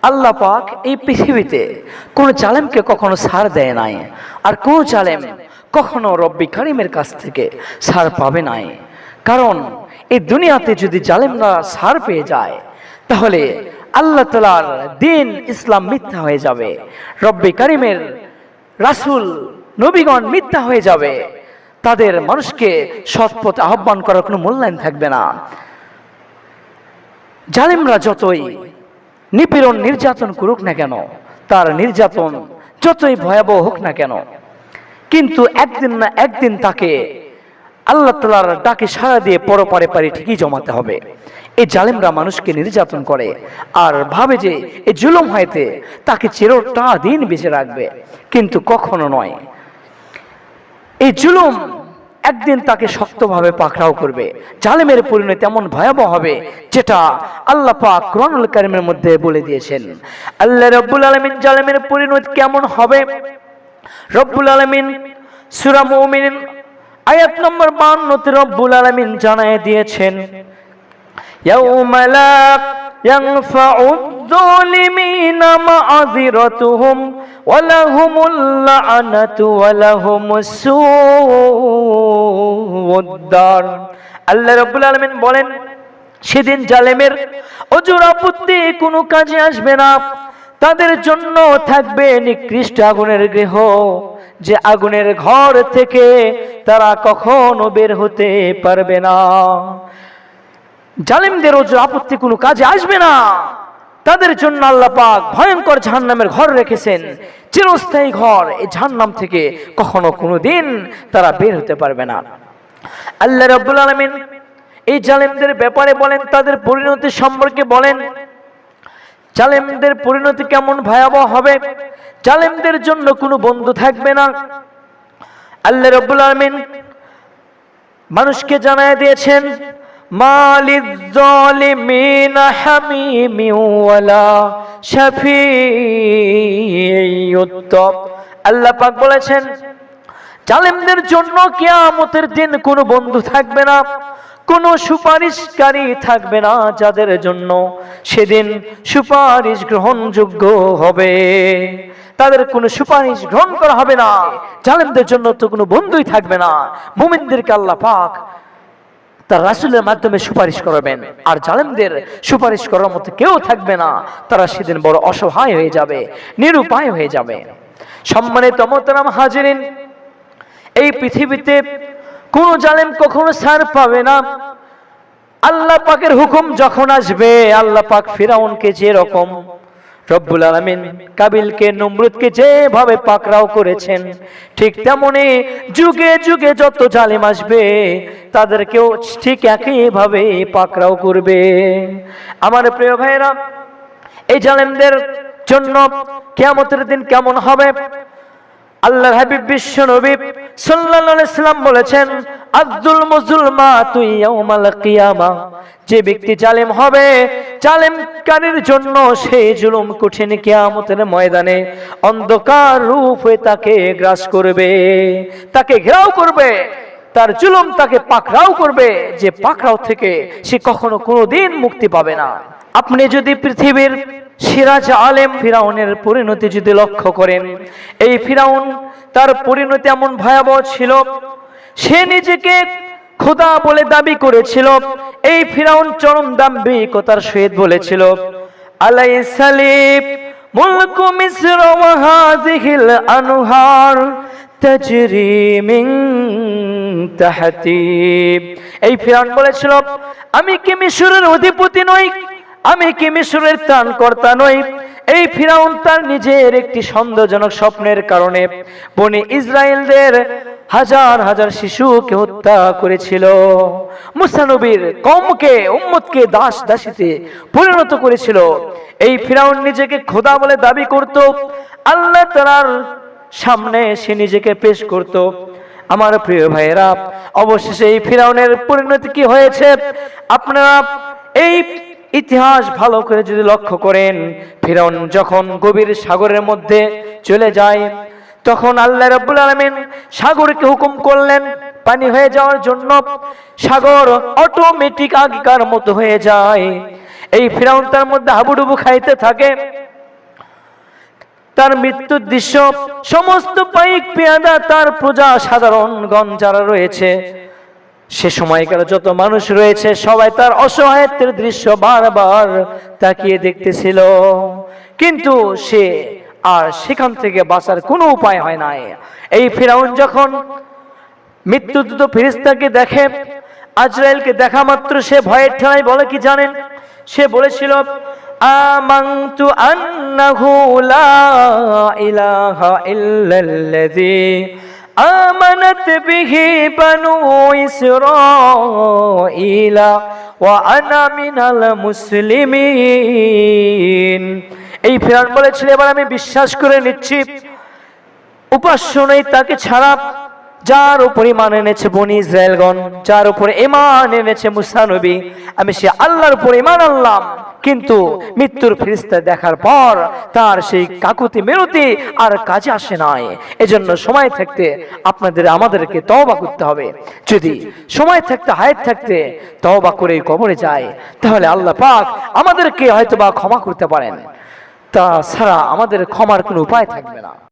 আল্লাহ পাক এই পৃথিবীতে কোন জালেমকে কখনো ছাড় দেয় নাই, আর কোন জালেম কখনো রব্বি কারিমের কাছ থেকে ছাড় পাবে নাই। কারণ এই দুনিয়াতে যদি জালেমরা ছাড় পেয়ে যায়, তাহলে আল্লাহ তাআলার দ্বীন ইসলাম মিথ্যা হয়ে যাবে, রব্বি কারিমের রাসূল নবীগণ মিথ্যা হয়ে যাবে, তাদের মানুষকে সৎ পথে আহ্বান করার কোনো মূল্যায়ন থাকবে না। জালেমরা যতই নিপীড়ন নির্যাতন করুক না কেন, তার নির্যাতন যতই ভয়াবহ হোক না কেন, কিন্তু একদিন না একদিন তাকে আল্লাহ তাআলার ডাকে সাড়া দিয়ে পরপারে পারে ঠিকই জমাতে হবে। এই জালেমরা মানুষকে নির্যাতন করে আর ভাবে যে এই জুলুম হইতে তাকে চিরটা দিন বেঁচে রাখবে, কিন্তু কখনো নয়। এই জুলুম একদিন তাকে শক্তভাবে পাকড়াও করবে। জালেমের পরিণতি এমন ভয়াবহ হবে যেটা আল্লাহ পাক কোরআনুল কারীমের মধ্যে বলে দিয়েছেন। আল্লাহ রাব্বুল আলামিন জালেমের পরিণতি কেমন হবে রব্বুল আলামিন সূরা মুমিন আয়াত নম্বর 52 তে রব্বুল আলামিন জানায় দিয়েছেন, ইয়াউমা লা ইয়ানফাউ যালিমিনা মা'যিরাতুহুম ওয়া লাহুমুল লা'নাতু ওয়া লাহুমুস সুউদ দার। আল্লাহ রাব্বুল আলামিন বলেন, সেদিন জালেমের ওজর আপত্তি কোনো কাজে আসবে না, তাদের জন্য থাকবে নিকৃষ্ট আগুনের গৃহ, যে আগুনের ঘর থেকে তারা কখনো বের হতে পারবে না। জালেমদের ওজর আপত্তি কোনো কাজে আসবে না, তাদের জন্য আল্লাহ পাক ভয়ঙ্কর জাহান্নামের ঘর রেখেছেন, চিরস্থায়ী ঘর। এই জাহান্নাম থেকে কখনো কোনোদিন তারা বের হতে পারবে না। আল্লাহ রাব্বুল আলামিন এই জালেমদের ব্যাপারে বলেন, তাদের পরিণতি সম্পর্কে বলেন, জালেমদের পরিণতি কেমন ভয়াবহ হবে। জালেমদের জন্য কোনো বন্ধু থাকবে না। আল্লাহ রাব্বুল আলামিন মানুষকে জানায় দিয়েছেন, মালিয যালিমিনা হামিমিন ওয়ালা শাফিউত। আল্লাহ পাক বলেছেন, জালেমদের জন্য কিয়ামতের দিন কোনো বন্ধু থাকবে না, কোনো সুপারিশকারী থাকবে না, যাদের জন্য সেদিন সুপারিশ গ্রহণযোগ্য হবে। তাদের কোনো সুপারিশ গ্রহণ করা হবে না। জালেমদের জন্য তো কোনো বন্ধুই থাকবে না। মুমিনদেরকে আল্লাহ পাক তার রাসূলের মাধ্যমে সুপারিশ করবেন, আর জালেমদের সুপারিশ করার মতো কেউ থাকবে না। তারা সেদিন বড় অসহায় হয়ে যাবে, নিরুপায় হয়ে যাবে। সম্মানিত মোহতারাম হাজিরিন, এই পৃথিবীতে কোন জালেম কখনো ছাড় পাবে না। আল্লাহ পাকের হুকুম যখন আসবে, আল্লাহ পাক ফিরাউনকে যে রকম রব্বুল আলামিন কাবিলকে নমরুদকে যেভাবে পাকড়াও করেছেন, ঠিক তেমনি যুগে যুগে যত জালেম আসবে তাদেরকেও ঠিক একইভাবে পাকড়াও করবে। আমার প্রিয় ভাইরা, এই জালেমদের জন্য কিয়ামতের দিন কেমন হবে আল্লাহর হাবিব বিশ্ব নবী সাল্লাল্লাহু আলাইহি সাল্লাম বলেছেন, আয-যুলমু যুলমাতু ইয়াউমাল কিয়ামা। যে ব্যক্তি জালেম হবে, জালেমকারীর জন্য সেই জুলুম কঠিন কিয়ামতের ময়দানে অন্ধকার রূপ হয়ে তাকে গ্রাস করবে, তাকে ঘেরাও করবে, তার জুলুম তাকে পাকড়াও করবে, যে পাকড়াও থেকে সে কখনো কোনোদিন মুক্তি পাবে না। আপনি যদি পৃথিবীর সিরাজ আলেম ফিরাউনের পরিণতি যদি লক্ষ্য করেন, এই ফিরাউন তার পরিণতি এমন ভয়াবহ ছিল, সে নিজেকে খোদা বলে দাবি করেছিল। এই ফিরাউন চরম দাম্ভিকতার সহিত বলেছিল, আলাইসালিব মুলকু মিসর ওয়া হাযিহিল আনহার তাজরি মিন তাহতি। এই ফিরাউন বলেছিল, আমি কি মিশরের অধিপতি নই, আমি কি মিশরের ত্রাণকর্তা নই। এই ফিরাউন তার নিজের একটি সন্দেহজনক স্বপ্নের কারণে বনি ইসরায়েলদের হাজার হাজার শিশুকে হত্যা করেছিল। মুসা নবীর কওমকে উম্মতকে দাস দাসীতে পরিণত করেছিল। এই ফিরাউন নিজেকে খোদা বলে দাবি করত, আল্লাহ তাআলার সামনে সে নিজেকে পেশ করত। আমার প্রিয় ভাইয়েরা, অবশেষে এই ফিরাউনের পরিণতি কি হয়েছে আপনারা এই ইতিহাস ভালো করে যদি লক্ষ্য করেন, ফিরাউন যখন গভীর সাগরের মধ্যে চলে যায়, তখন আল্লাহ রাব্বুল আলামিন সাগরকে হুকুম করলেন পানি হয়ে যাওয়ার জন্য। সাগর অটোমেটিক আগেকার মতো হয়ে যায়। এই ফিরাউন তার মধ্যে হাবুডুবু খাইতে থাকে। তার মৃত্যুর দৃশ্য, সমস্ত পাইক পেয়াদা তার প্রজা সাধারণগণ যারা রয়েছে, সে সময়কার যত মানুষ রয়েছে সবাই তার অসহায়ত্বের দৃশ্য বারবার তাকিয়ে দেখতেছিল, কিন্তু সে আর সেখান থেকে বাঁচার কোনো উপায় হয় নাই। এই ফিরাউন যখন মৃত্যুদূত ফেরেশতাকে দেখে, আজরাইলকে দেখা মাত্র সে ভয়ের ঠেলায় বলে কি জানেন? সে বলেছিল, আমানতু আন্নাহু লা ইলাহা ইল্লাল্লাযী আমানাত বিহি বানু ইসরাঈলা ওয়া আনা মিনাল মুসলিমিন। এই ফিরআউন বলেছিল, এবার আমি বিশ্বাস করে নিচ্ছি উপাস্য নেই তাকে ছাড়া, যার উপর ঈমান এনেছে বনি ইসরায়েলগণ, যার উপর ঈমান এনেছে মুসা নবী, আমি সে আল্লাহর উপর ঈমান আনলাম। কিন্তু মৃত্যুর ফেরেশতা দেখার পর তার সেই কাকুতি মিনতি আর কাজে আসে নাই। এজন্য সময় থাকতে আমাদেরকে তওবা করতে হবে। যদি সময় থাকতে, হায়াত থাকতে তওবা করে কবরে যায়, তাহলে আল্লাহ পাক আমাদেরকে হয়তোবা ক্ষমা করতে পারেন, তাছাড়া আমাদের ক্ষমার কোনো উপায় থাকবে না।